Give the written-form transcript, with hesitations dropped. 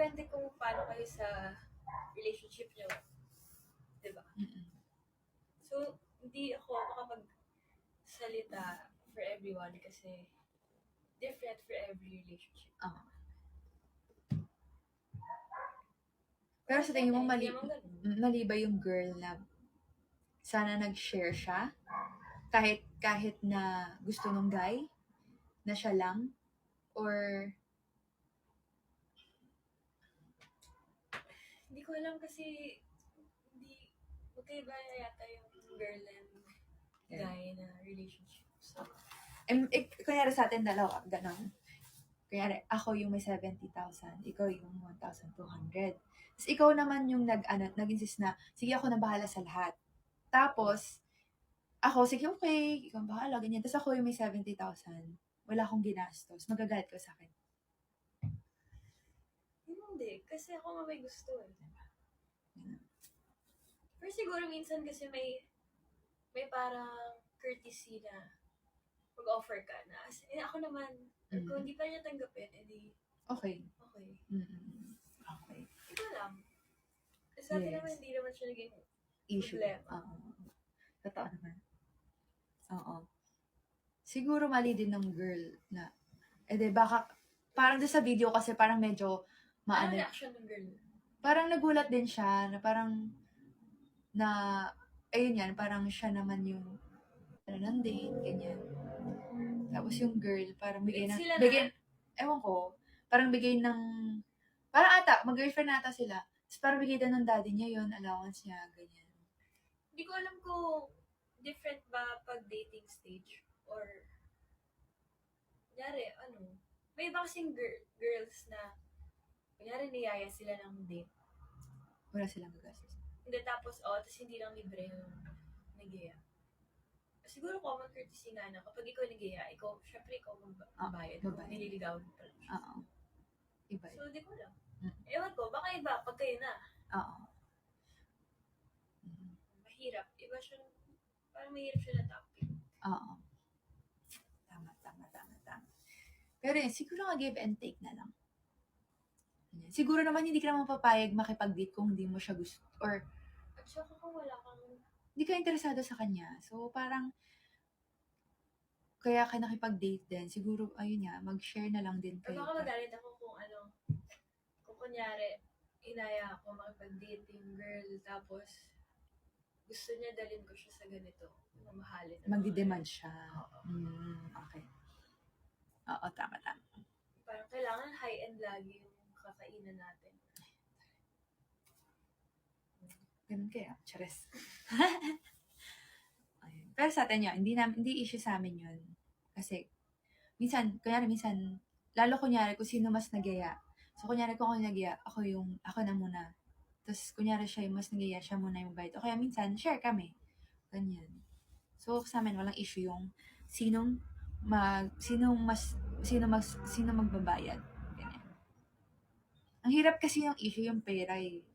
depende kung paano kayo sa relationship nyo. Diba? So, hindi ako makapagsalita for everyone kasi different for every relationship. Pero sa tingin mo, Hindi naman ganun. mali ba yung girl na sana nag-share siya? Kahit na gusto nung guy? Na siya lang? Or Hindi ko alam kasi hindi magkaiba yata yung girl and guy na relationship. So, kunyari sa atin dalawa, ganun. Kunyari, ako yung may 70,000, ikaw yung 1,200. Tapos ikaw naman yung nag-insist na, sige ako na bahala sa lahat. Tapos, ako, sige okay, ikaw bahala, ganyan. Tapos ako yung may 70,000, wala akong ginastos, magagalit ka sa akin. hindi. Kasi ako nga may gusto eh. Pero siguro minsan kasi may parang courtesy na mag-offer ka na. Ako naman, kung hindi pa niya tanggapin, edi okay. Okay. Okay. Ito lang. Sa atin naman, hindi naman siya naging Issue. problema. Totoo naman. Oo. Siguro mali din ng girl na, baka, parang doon sa video kasi parang medyo, Ano reaction ng girl? Parang nagulat din siya, na parang, ayun yan, parang siya naman yung, ng date, ganyan. Tapos yung girl, parang ewan ko, parang bigay ng, parang mag-girlfriend ata sila. Tapos parang bigay din ng daddy niya yun, allowance niya, ganyan. Hindi ko alam kung different ba pag dating stage or kunyari, may iba kasing girls na kunyari niyaya sila ng date. Wala silang gagastos. Hindi, tapos hindi lang libre yung nag-iya. Siguro common courtesy nga na kapag ikaw nag-iya, syempre ikaw magbayad. Nililigawan mo pala siya. Iba. So, di ko lang. Ewan ko, baka iba, pag kayo na. Mahirap. Iba siya, parang mahirap siya na topic. Tama. Pero siguro nga give and take na lang. Siguro naman hindi ka naman papayag makipag-date kung hindi mo siya gusto. Or, at saka kung wala kang hindi ka interesado sa kanya. So, parang, kaya ka nakipag-date din. Siguro, ayun nga, mag-share na lang din kayo. Baka magalit ako kung kunyari, inaya ako makipag-date yung girl, tapos, gusto niya dalhin ko siya sa ganito. Mamahalin. Magdi-demand siya. Okay. Oo, tama. Parang kailangan high-end lagi yung kakainan natin. Ganun kaya. Chares. Pero sa atin yun, hindi issue sa amin yun. Kasi, minsan, lalo kunyari kung sino mas nagyaya. So, kunyari kung ako nagyaya, ako na muna. Tapos, kunyari siya yung mas nagyaya, siya muna yung bayad. O kaya minsan, share kami. Ganyan. So, sa amin, walang issue yung sino magbabayad. Ganyan. Ang hirap kasi yung issue yung pera eh.